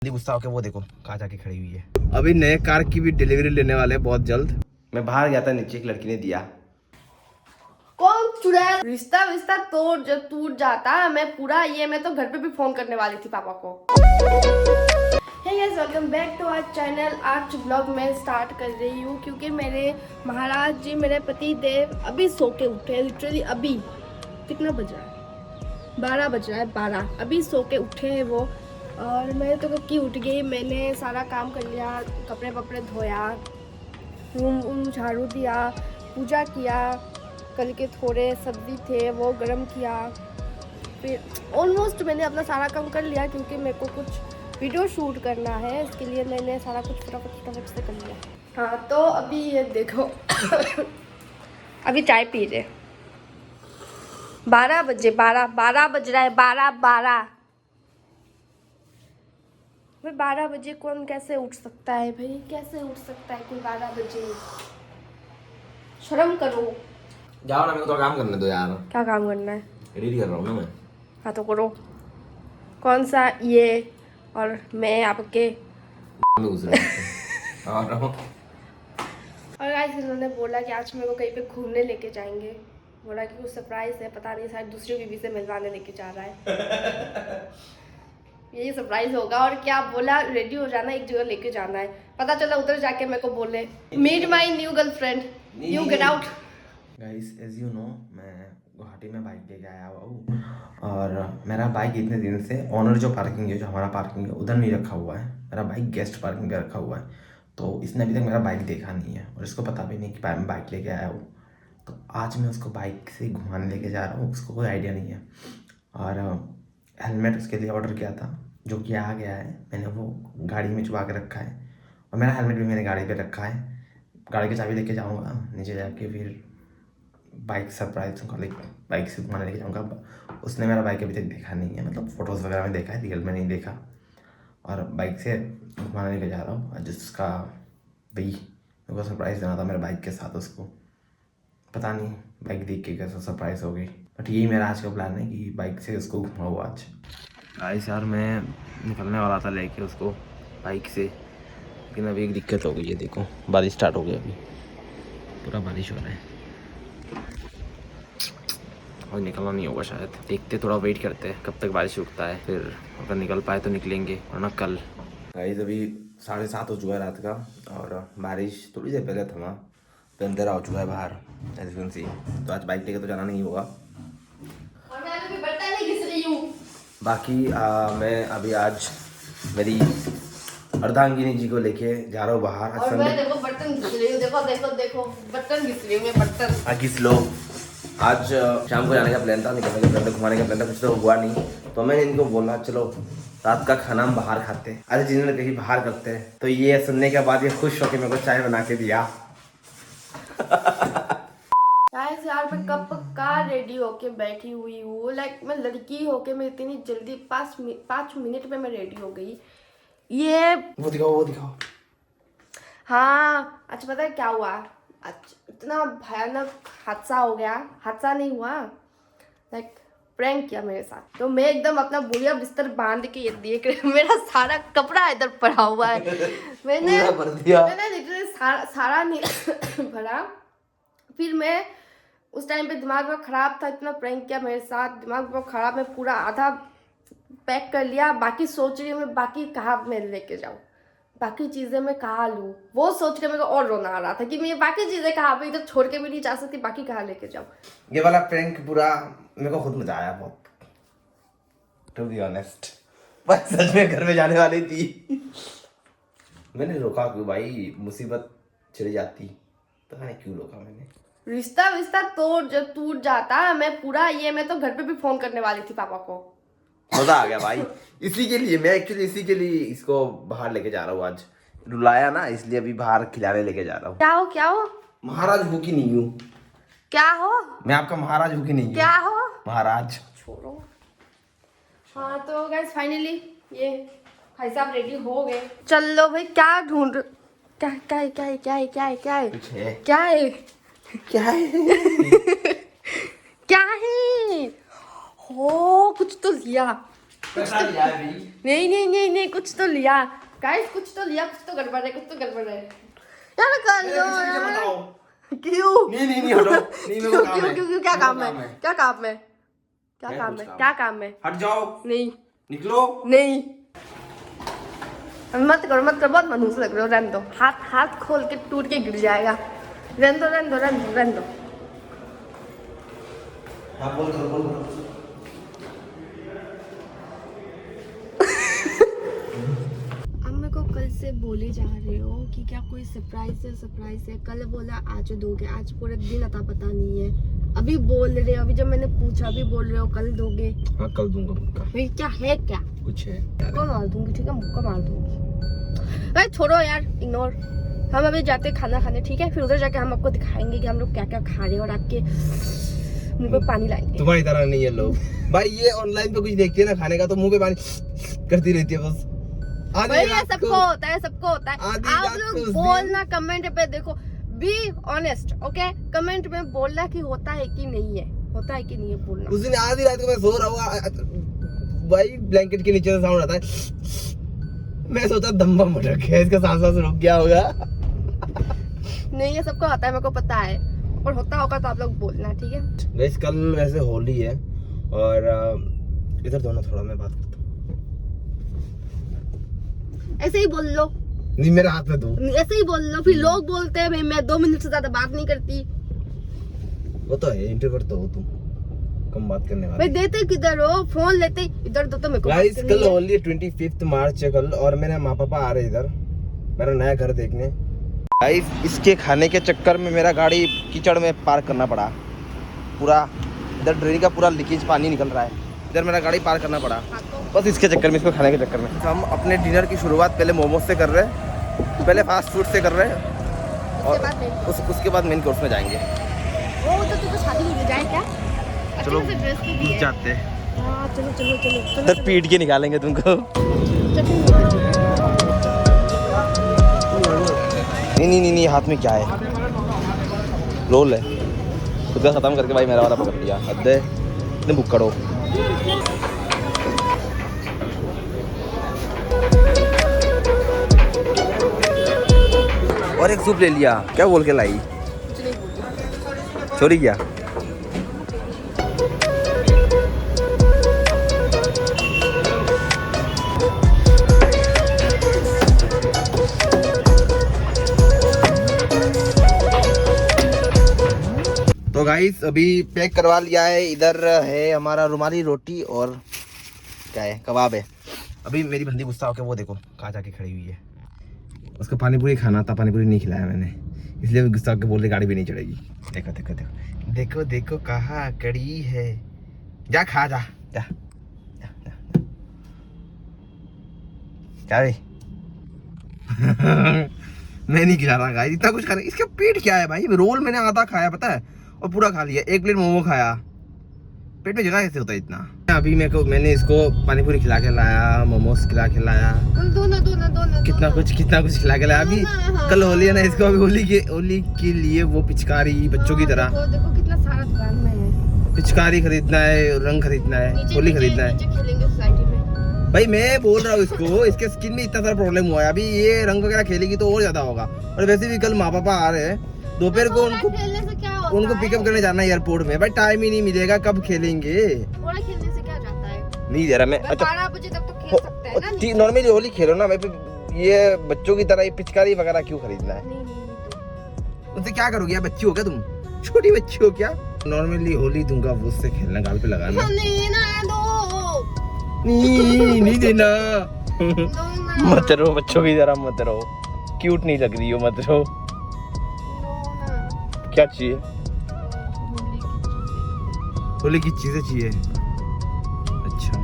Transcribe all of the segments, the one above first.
गुस्सा होकर वो देखो कहाँ जाके खड़ी हुई है। अभी नए कार की भी डिलीवरी लेने वाले हैं बहुत जल्द। मैं बाहर गया था, नीचे एक लड़की ने दिया। कौन चुड़ैल रिश्ता विश्ता तोड़ जो टूट जाता मैं पूरा मैं तो घर पे भी फोन करने वाली थी पापा को। Hey guys, welcome back to our channel. आज ब्लॉग मैं स्टार्ट कर रही हूँ क्योंकि मेरे महाराज जी, मेरे पति देव अभी सो के उठे। लिटरली अभी कितना बज रहा है, 12 बज रहा है, 12 अभी सो के उठे हैं वो। और मैं तो कब की उठ गई, मैंने सारा काम कर लिया, कपड़े वपड़े धोया, रूम झाड़ू दिया, पूजा किया, कल के थोड़े सब्जी थे वो गरम किया, फिर ऑलमोस्ट मैंने अपना सारा काम कर लिया क्योंकि मेरे को कुछ वीडियो शूट करना है। इसके लिए मैंने सारा कुछ फटाफट से कर लिया। हाँ तो अभी ये देखो अभी चाय पी रहे, 12 बजे, 12 बज रहा है, 12 भाई 12 बजे कौन कैसे उठ सकता है भाई, कैसे उठ सकता है कोई 12 बजे? शर्म करो। जाओ ना, मेरे को तो काम करने दो यार। क्या काम करना है? रेडी कर रहा हूँ ना मैं। हाँ तो करो। कौन सा ये और मैं आपके घुस रहा हूँ। और गाइस इन्होंने बोला कि आज मेरे को कहीं पे घूमने लेके जाएंगे। बोला कि कुछ सरप्राइज है, पता नहीं शायद दूसरी बीवी से मिलवाने लेके जा रहा है। यही सरप्राइज होगा। और क्या बोला, रेडी हो जाना, एक जगह लेके जाना है। पता चला उधर जाके मेरे को बोले meet my new girlfriend, you get out. Guys as you know, मैं गुवाहाटी में बाइक लेके आया हुआ हूँ और मेरा बाइक इतने दिन से ओनर जो पार्किंग है, जो हमारा पार्किंग है, उधर नहीं रखा हुआ है। मेरा बाइक गेस्ट पार्किंग पे रखा हुआ है, तो इसने अभी तक मेरा बाइक देखा नहीं है और इसको पता भी नहीं कि मैं बाइक लेके आया हूँ। तो आज मैं उसको बाइक से घुमाने लेके जा रहा हूँ, उसको कोई आइडिया नहीं है। और हेलमेट उसके लिए ऑर्डर किया था, जो कि आ गया है। मैंने वो गाड़ी में छुपा के रखा है और मेरा हेलमेट भी मैंने गाड़ी पे रखा है। गाड़ी की चाबी लेके जाऊँगा नीचे जाके, फिर बाइक सरप्राइज बाइक से घुमाने लेके जाऊँगा। उसने मेरा बाइक अभी तक देखा नहीं है, मतलब फ़ोटोज़ वगैरह में देखा है, रियल में नहीं देखा। और बाइक से घुमाने लेके जा रहा हूँ जिसका भाई मेरे को सरप्राइज़ देना था मेरे बाइक के साथ। उसको पता नहीं बाइक देख के कैसा सरप्राइज़ होगी, बट यही मेरा आज का प्लान है कि बाइक से उसको घुमाऊँ आज। गाइस यार, मैं निकलने वाला था लेके उसको बाइक से, लेकिन अभी एक दिक्कत हो गई है। देखो बारिश स्टार्ट हो गई, अभी पूरा बारिश हो रहा है और निकलना नहीं होगा शायद। देखते, थोड़ा वेट करते हैं कब तक बारिश रुकता है, फिर अगर निकल पाए तो निकलेंगे वरना कल। गाइस अभी 7:30 हो चुका है रात का और बारिश थोड़ी देर पहले थमा, तो अंधेरा हो चुका है बाहर एज यू कैन सी। तो आज बाइक लेकर तो जाना नहीं होगा। और मैं अभी बर्तन नहीं घिस रही हूँ। बाकी मैं अभी आज मेरी अर्धांगिनी जी को लेके जा रहा हूँ बाहर। और मैं देखो बर्तन घिस रही हूँ, देखो बर्तन घिस रही हूँ मैं, बर्तन। घिस लो। आज शाम को जाने का प्लान था, निकलने का प्लान था, घुमाने का प्लान था, कुछ तो हुआ नहीं। तो मैंने इनको बोला चलो रात का खाना हम बाहर खाते हैं, आज डिनर कहीं बाहर करते हैं। तो ये सुनने के बाद ये खुश होकर मेरे को चाय बना के दिया। गाइस यार मैं कब का रेडी होके बैठी हुई हूँ, लाइक मैं लड़की होके मैं इतनी जल्दी 5 मिनट में मैं रेडी हो गई। ये वो दिखाओ। हाँ, अच्छा पता है क्या हुआ? आज इतना भयानक हादसा हो गया। हादसा नहीं हुआ, लाइक प्रैंक किया मेरे साथ। तो मैं एकदम अपना बुढ़िया बिस्तर बांध के ये देख रही, मेरा सारा कपड़ा इधर पड़ा हुआ है। मैंने लिटरली सारा नहीं भरा। फिर मैं उस टाइम पे दिमाग में ख़राब था, इतना प्रैंक किया मेरे साथ, दिमाग में ख़राब। मैं पूरा आधा पैक कर लिया, बाकी सोच रही हूँ मैं बाकी कहाँ मैं लेके जाऊँ, बाकी चीज़ें मैं कहाँ लूँ। वो सोच के मेरे को और रोना आ रहा था कि मैं ये बाकी चीज़ें कहाँ पे, इधर छोड़ के भी नहीं जा सकती, बाकी कहाँ लेके जाऊँ। ये वाला प्रैंक पूरा मेरे को खुद मजा आया बहुत, टू बी ऑनेस्ट। पर सच में घर में जाने वाली थी। मैंने रोका क्यों भाई, मुसीबत चली जाती, पता नहीं क्यों रोका मैंने। रिश्ता विश्ता तोड़ जो टूट जाता मैं पूरा मैं तो घर पे भी फोन करने वाली थी पापा को। मजा आ गया भाई। इसी के लिए मैं एक्चुअली इसको बाहर लेके जा रहा हूँ आज। रुलाया ना, इसलिए अभी बाहर खिलाने लेके जा रहा हूँ। क्या हो? महाराज हूँ कि नहीं हूँ? क्या हो? मैं आपका महाराज हूँ कि नहीं हूँ? क्या हो? महाराज। छोड़ो। हाँ तो गाइस फाइनली ये भाई साहब रेडी हो गए। चलो भाई, क्या ढूंढ, क्या है? हो कुछ तो लिया। पैसा लिया है अभी। नहीं नहीं नहीं नहीं, कुछ तो लिया गाइस, कुछ तो लिया, कुछ तो गड़बड़ है, कुछ तो गड़बड़ है यार। कर दो यार, क्यों? नहीं हटो, नहीं मेरे को काम है। क्यों क्या काम है? क्या काम है? क्या काम है? क्या काम है? हट जाओ, नहीं निकलो। नहीं, मत करो मत करो, बहुत मनहूस लग रहे हो। रहने दो, हाथ हाथ खोल के टूट के गिर जाएगा। रहने दो रहने दो रहने दो रहने दो। हाँ बोल करो। अब मेरे को कल से बोले जा रहे हो कि क्या कोई सरप्राइज है। कल बोला आज दोगे, आज पूरे दिन अता पता नहीं है। अभी बोल रहे हो, अभी जब मैंने पूछा अभी बोल रहे हो कल दोगे। हाँ कल दूंगा पक्का। भाई क्या है, क्या कुछ है? मुक्का मार दूंगी, ठीक है, मुक्का मार दूंगी। अरे छोड़ो यार, इग्नोर। हम अभी जाते हैं खाना खाने, ठीक है, फिर उधर जाके हम आपको दिखाएंगे कि हम लोग क्या क्या खा रहे हैं और आपके मुंह पे पानी लाएंगे। तुम्हारी तरह नहीं है लोग भाई, ये ऑनलाइन पे कुछ देखती है ना खाने का तो मुंह पे पानी करती रहती है बस। भाई ये सबको होता है, सबको होता है। आप लोग बोलना कमेंट पे, देखो बी ऑनेस्ट, ओके, कमेंट में बोलना कि होता है कि नहीं है, होता है कि नहीं है बोलना। उस दिन आधी रात को मैं सो रहा हूँ भाई, ब्लैंकेट के नीचे से साउंड आता है। मैं सोचा दम बम फट गया, इसका सांस रुक गया होगा। नहीं ये सबको आता है, मेरे को पता है, और होता होगा तो आप लोग बोलना, ठीक है। गाइस कल वैसे होली है और इधर दो ना थोड़ा, मैं बात करता हूँ। ऐसे ही बोल लो, नहीं मेरे हाथ में दो, ऐसे ही बोल लो। फिर लोग बोलते हैं भाई मैं 2 मिनट से ज्यादा बात नहीं करती। वो तो है, इंट्रोवर्ट तो हो तुम, कम बात करने भाई वाले। देते किधर हो, फोन लेते इधर दो तो मेरे को। गाइस कल होली 25 मार्च है कल, और मेरे माँ पापा आ रहे इधर मेरा नया घर देखने। गाइस इसके खाने के चक्कर में मेरा गाड़ी कीचड़ में पार्क करना पड़ा पूरा। इधर ड्रेन का पूरा लीकेज पानी निकल रहा है, इधर मेरा गाड़ी पार्क करना पड़ा बस इसके चक्कर में, इसको खाने के चक्कर में। हम अपने डिनर की शुरुआत पहले मोमोज से कर रहे हैं, पहले फास्ट फूड से कर रहे हैं और उसके बाद मेन कोर्स में जाएंगे। वो तो तुमको शादी में जाए क्या? चलो अच्छे से ड्रेस तो दी है। जाते हैं, हाँ चलो चलो चलो चलो। तो पीट के निकालेंगे तुमको। नहीं हाथ में क्या है? रोल है, खुद का खत्म करके भाई मेरा वाला पकड़ लिया। अद्दे इतने बुक करो। और एक सूप ले लिया, क्या बोल के लाई? कुछ नहीं बोली। चोरी किया? तो गाइस अभी पैक करवा लिया है। इधर है हमारा रुमाली रोटी और क्या है, कबाब है। अभी मेरी बंदी गुस्सा होकर वो देखो कहाँ जाके खड़ी हुई है, उसको पानी पूरी खाना था, पानी पूरी नहीं खिलाया मैंने, इसलिए गुस्सा होकर बोल रही गाड़ी भी नहीं चढ़ेगी। देखो देखो देखो देखो देखो कहाँ कड़ी है, जा खा जा जा, जा, जा, जा। क्या भाई? मैं नहीं खिला रहा गाइस, इतना कुछ खाने। इसका पेट क्या है भाई? रोल मैंने आधा खाया पता है, और पूरा खा लिया। 1 प्लेट मोमो खाया, पेट में जगह कैसे होता है इतना? अभी मैंने इसको पानी पूरी खिला के लाया, मोमोज खिला के लाया, दो कितना कुछ खिला के लाया। अभी कल होली है ना, इसको अभी होली के लिए वो पिचकारी बच्चों की तरह देखो कितना सारा दुकान में है। पिचकारी खरीदना है, रंग खरीदना है, होली खरीदना है। खेलेंगे सोसाइटी में। भाई मैं बोल रहा हूँ इसको, इसके स्किन में इतना सारा प्रॉब्लम हुआ है, अभी ये रंग वगैरह खेलेगी तो और ज्यादा होगा। और वैसे भी कल माँ पापा आ रहे हैं, दोपहर को उनको पिकअप करने जाना है एयरपोर्ट में। भाई टाइम ही नहीं मिलेगा, कब खेलेंगे? थोड़ा खेलने से क्या जाता है? नहीं दे रहा मैं। 12 बजे तक तो खेल सकते हैं ना। नॉर्मली होली खेलो ना, मैं ये बच्चों की तरह ये पिचकारी वगैरह क्यों खरीदना है? नहीं उनसे क्या करोगे यार? बच्ची हो क्या तुम? छोटी बच्ची हो क्या? नॉर्मली होली दूंगा वो उससे खेलना, गाल पे लगाना। नहीं देना। मत रो, बच्चों की तरह मत रो, क्यूट नहीं लग रही हो, मत रो। क्या चाहिए? होली की चीजें चाहिए। अच्छा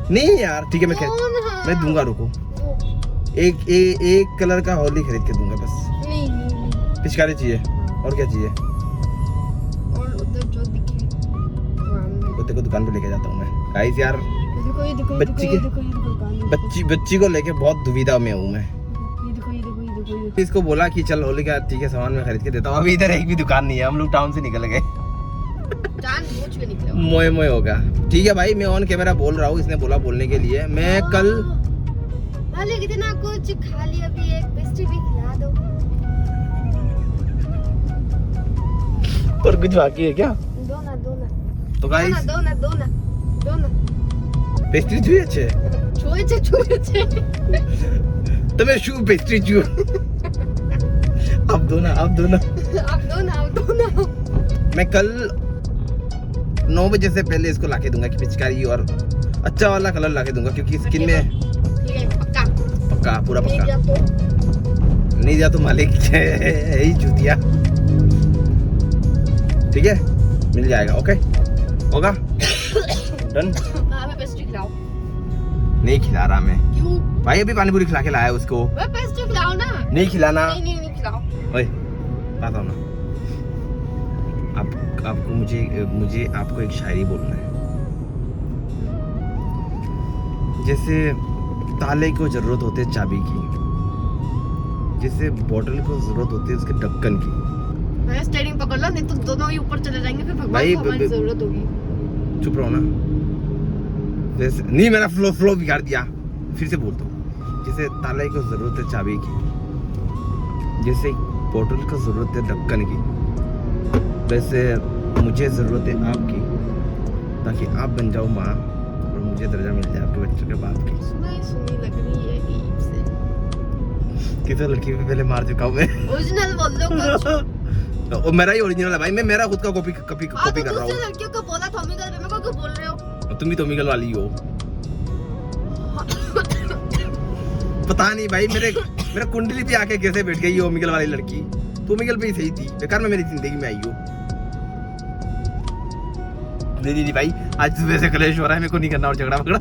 नहीं यार ठीक है, मैं दूंगा, रुको। एक कलर का होली खरीद के दूंगा बस। नहीं पिचकारी चाहिए और क्या चाहिए? और उधर जो दिखे कुत्ते को दुकान पे लेके जाता हूँ मैं। गाइस यार बच्ची को लेके बहुत दुविधा में हूँ मैं। इसको बोला कि चल होली का ठीक है सामान मैं खरीद के देता हूँ। अभी इधर एक भी दुकान नहीं है, हम लोग टाउन से निकल गए। जानबूझ के निकले हो। मोए मोए होगा। ठीक है भाई, मैं ऑन कैमरा बोल रहा हूँ, इसने बोला बोलने के लिए। मैं कल मालिक इतना कुछ खा लिया, अभी एक पेस्ट्री भी खिला दो। और कुछ बाकी है क्या? दो ना तो गाइस दो ना पेस्ट्री જોઈએ છે? छुए छे તમે શું પેસ્ટ્રી જુઓ? अब दो ना अब दो ना मैं कल 9 बजे से पहले इसको लाके दूंगा कि पिचकारी और अच्छा वाला कलर लाके दूंगा, क्योंकि स्किन में ठीक है पक्का पक्का पूरा नहीं पक्का। दिया तो नहीं दिया तो मालिक है ही चूतिया। ठीक है, मिल जाएगा। ओके होगा डन। हमें पेस्ट्री खिलाओ। नहीं खिला रहा मैं क्यों? भाई, अभी पानी पूरी खिला के लाया उसको। मैं पेस्ट्री खिलाओ ना। नहीं खिलाना। नहीं खिलाओ। ओए बात आओ ना, आपको मुझे आपको एक शायरी बोलना है। जैसे ताले को जरूरत होती है चाबी की, जैसे बोतल को जरूरत होती है उसके ढक्कन की। मैं स्टेयरिंग पकड़ लो, नहीं तो दोनों ही ऊपर चले जाएंगे, फिर भगवान भाई, को हमारी जरूरत होगी। चुप रहो ना। जैसे नहीं, मैंने फ्लो बिगाड़ दिया, फिर से बोल दो। जैसे ताले को जरूरत है चाबी की, जैसे बोतल को जरूरत है ढक्कन की, वैसे मुझे जरूरत है आपकी, ताकि आप बन जाओ माँ और मुझे दर्जा मिल जाए आपके बच्चों के बाप की। सुनी लग रही है अजीब से। किसी लड़की पे पहले मार चुका हूँ मैं। ओरिजिनल बोल दो कुछ। वो मेरा ही ओरिजिनल है भाई, मैं मेरा खुद का कॉपी हाँ, कर तो रहा दूसरी हूँ। लड़कियों को बोला थॉमिकल पे, मेरे को क्यों बोल रहे हो? तुम भी तोमिकल वाली हो। पता नहीं भाई, मेरा कुंडली पे आके कैसे बैठ गई ओमिकल वाली लड़की। तोमिकल पे ही सही थी, बेकार में मेरी जिंदगी में आई हो। नहीं भाई, आज सुबह से कलेश हो रहा है, मेरे को नहीं करना और झगड़ा वगड़ा।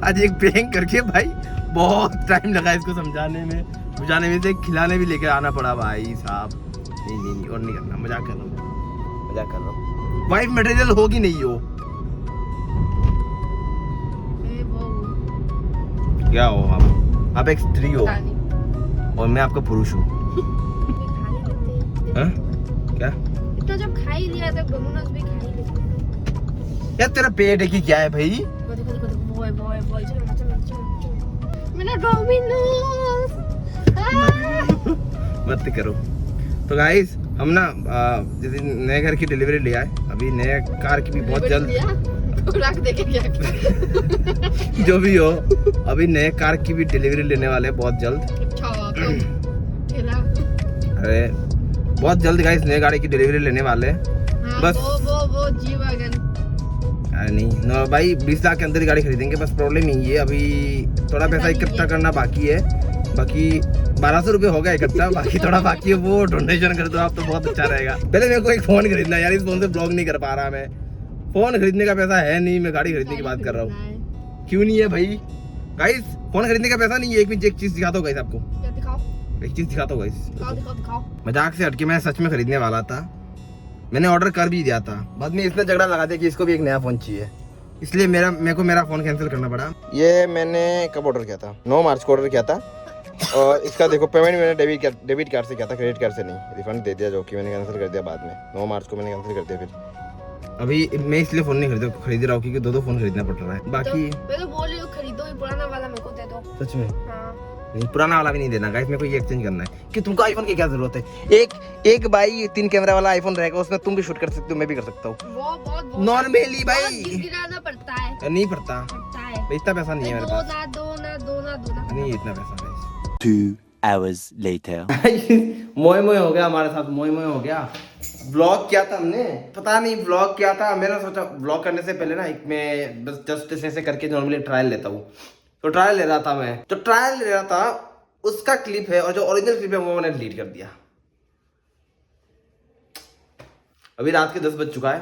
आज एक प्रैंक करके भाई बहुत टाइम लगा इसको समझाने में, बुझाने में से खिलाने भी लेकर आना पड़ा भाई साहब। नहीं और नहीं करना, मजाक कर रहा हूँ। वाइफ मटेरियल होगी नहीं हो। क्या हो आप एक स्त्री हो पता नहीं। और मैं आपका पुरुष हूँ। खा ही लेते हैं। हाँ? क्या इतना जब खा ही लिया तब डोमिनोज भी खा ही लेते हैं। यार, तेरा पेट है कि क्या है भाई? देखो बॉय चलो मेरा डोमिनोज। मत करो। तो गाइस हम ना जैसे नए घर की डिलीवरी ले आए, अभी नए कार की भी बहुत जल्द रख देके क्या जो भी हो, अभी नए कार की भी डिलीवरी लेने वाले हैं बहुत जल्द। अच्छा ठेला। अरे बहुत जल्द गाइस नए गाड़ी की डिलीवरी लेने वाले हैं। हाँ, बस वो जी वैगन। अरे नहीं ना भाई, 20 लाख के अंदर ही गाड़ी खरीदेंगे। बस प्रॉब्लम यही है, अभी थोड़ा पैसा इकट्ठा करना बाकी है। बाकी 1200 रुपये हो गया इकट्ठा, बाकी थोड़ा बाकी है, वो डोनेशन कर दो आप तो बहुत अच्छा रहेगा। पहले मेरे को एक फोन खरीदना है यार, इस फोन से ब्लॉग नहीं कर पा रहा मैं। फोन खरीदने का पैसा है नहीं, मैं गाड़ी खरीदने की बात कर रहा हूँ। क्यों नहीं है भाई? गाइस फोन खरीदने का पैसा नहीं है। एक चीज दिखाता हूँ गाइस आपको, क्या दिखाओ? एक चीज दिखाता हूँ गाइस। दिखाओ। मजाक से हटके मैं सच में खरीदने वाला था, मैंने ऑर्डर कर भी दिया था। बाद में इसने झगड़ा लगा दिया कि इसको भी एक नया फोन चाहिए, इसलिए मेरे को मेरा फोन कैंसिल करना पड़ा। ये मैंने कब ऑर्डर किया था? 9 मार्च को ऑर्डर किया था। और इसका देखो पेमेंट मैंने डेबिट कार्ड से किया था, क्रेडिट कार्ड से नहीं। रिफंड दे दिया, जो कि मैंने कैंसिल कर दिया बाद में। 9 मार्च को मैंने कैंसिल कर दिया। फिर अभी मैं इसलिए फोन नहीं खरीद रहा हूँ क्योंकि 2 फोन खरीदना पड़ रहा है। बाकी मैं तो बोल रही हूँ खरीदो, ये पुराना वाला मेरे को दे दो। सच में हाँ। नहीं, पुराना वाला भी नहीं देना गाइस, मेरे को ये एक्सचेंज करना है। कि तुमको आईफोन की क्या जरूरत है? एक भाई 3 कैमरा वाला आईफोन रहेगा, उसमें तुम भी शूट कर सकते हो, मैं भी कर सकता हूँ वो बहुत नॉर्मली भाई। गिराना पड़ता है। नहीं पड़ता, पड़ता है। इतना पैसा नहीं है मेरे पास। दो ना नहीं इतना पैसा गाइस। 2 hours later. मोए हो गया हमारे साथ, मोए हो गया। व्लॉग किया था हमने, पता नहीं व्लॉग किया था। मैंने सोचा व्लॉग करने से पहले ना एक मैं बस जस्ट ऐसे करके नॉर्मली ट्रायल लेता हूँ, तो ट्रायल ले रहा था मैं। जो ट्रायल ले रहा था उसका क्लिप है, और जो ओरिजिनल क्लिप है वो मैंने डिलीट कर दिया। अभी रात के 10 बज चुका है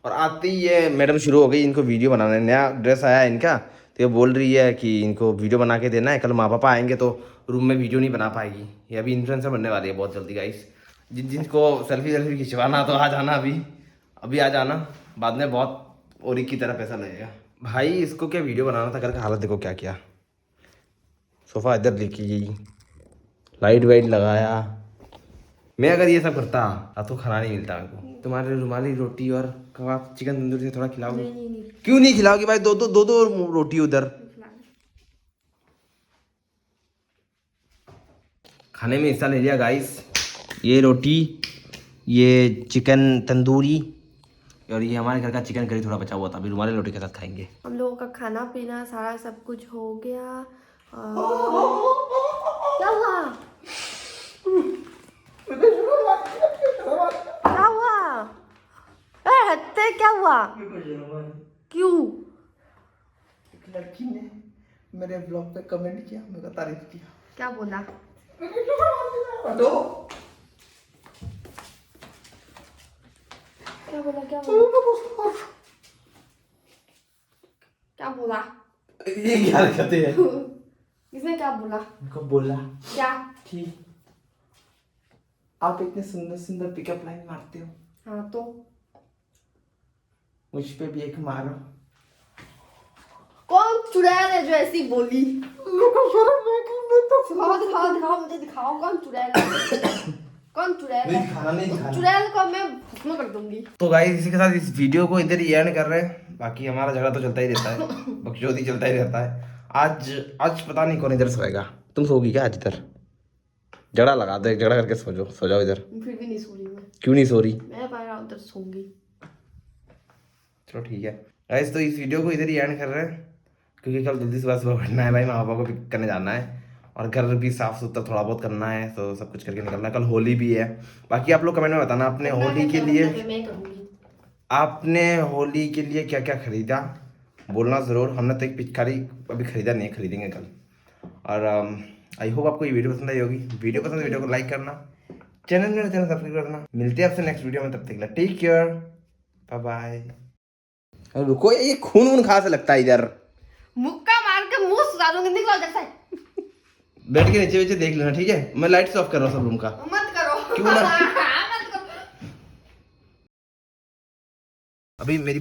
और आते ही ये मैडम शुरू हो गई इनको वीडियो बनाने। नया ड्रेस आया है इनका, तो ये बोल रही है कि इनको वीडियो बना के देना है। कल माँ पापा आएंगे तो रूम में वीडियो नहीं बना पाएगी। ये अभी इन्फ्लुएंसर बनने वाली है बहुत जल्दी गाइस। जिनको सेल्फी खिंचवाना तो आ जाना, अभी आ जाना, बाद में बहुत औरी की तरह पैसा लगेगा भाई। इसको क्या वीडियो बनाना था, घर का हालत देखो क्या किया। सोफ़ा इधर लेके गई, लाइट वाइट लगाया, मैं अगर ये सब करता तो खाना नहीं मिलता हमको। तुम्हारे रुमाली रोटी और कबाब चिकन तंदूरी से थोड़ा खिलाओगे? नहीं। क्यों नहीं खिलाओगे भाई? दो रोटी उधर। खाने में हिस्सा ले लिया गाइस। ये रोटी, ये चिकन तंदूरी और ये हमारे घर का चिकन करी थोड़ा बचा हुआ था, अभी रुमाली रोटी के साथ खाएंगे। हम लोगों का खाना पीना सारा सब कुछ हो गया। क्या हुआ? क्या हुआ? हत्ते क्या हुआ? क्यों? एक लड़की ने मेरे ब्लॉग पे कमेंट किया, मेरा तारीफ किया। क्या बोला? क्या बोला? क्या बोला? क्या बोला? ये क्या करते हैं? इसने क्या बोला? उनको बोला क्या? कि आप इतने सुंदर सुंदर पिकअप लाइन मारते हो, हाँ तो मुझ पे भी एक मारो। कौन चुड़ैल है जो ऐसी बोली? दिखाओ मुझे, दिखाओ कौन चुड़ैल है? कौन चुड़ैल है? नहीं खाना। चुड़ैल को मैं भस्म कर दूंगी। तो गाइस इसी के साथ इस वीडियो को इधर ही एंड कर रहे हैं। बाकी हमारा झगड़ा तो चलता ही रहता है, बकचोदी चलता ही रहता है। आज पता नहीं कौन इधर सोएगा। तुम सोगी क्या आज इधर? झगड़ा लगा दो, झगड़ा करके सो जाओ इधर। फिर भी नहीं सो रही मैं। क्यों नहीं सो रही? मैं पाया उधर सोऊंगी। चलो ठीक है गाइस, तो इस वीडियो को इधर ही एंड कर रहे हैं क्योंकि कल जल्दी सुबह उठना है भाई, माँ पापा को पिक करने जाना है और घर भी साफ सुथरा थोड़ा बहुत करना है, तो सब कुछ करके निकलना है। कल होली भी है। बाकी आप लोग कमेंट में बताना आपने होली के लिए क्या क्या खरीदा, बोलना ज़रूर। हमने तो एक पिचकारी अभी खरीदा नहीं, खरीदेंगे कल। और आई होप आपको ये वीडियो पसंद आई होगी। वीडियो पसंद है वीडियो को लाइक करना, चैनल सब्सक्राइब करना। मिलते हैं आपसे नेक्स्ट वीडियो में, तब तक के लिए टेक केयर, बाय बाय। रुको, ये खून खा से लगता है इधर। मुक्का मार के मुंह सुधा दूंगी, निकलो जैसे। बेड के नीचे देख लेना, ठीक है? मैं लाइट्स ऑफ कर रहा हूँ सब रूम का। मत करो। क्यों ना? मत करो। अभी मेरी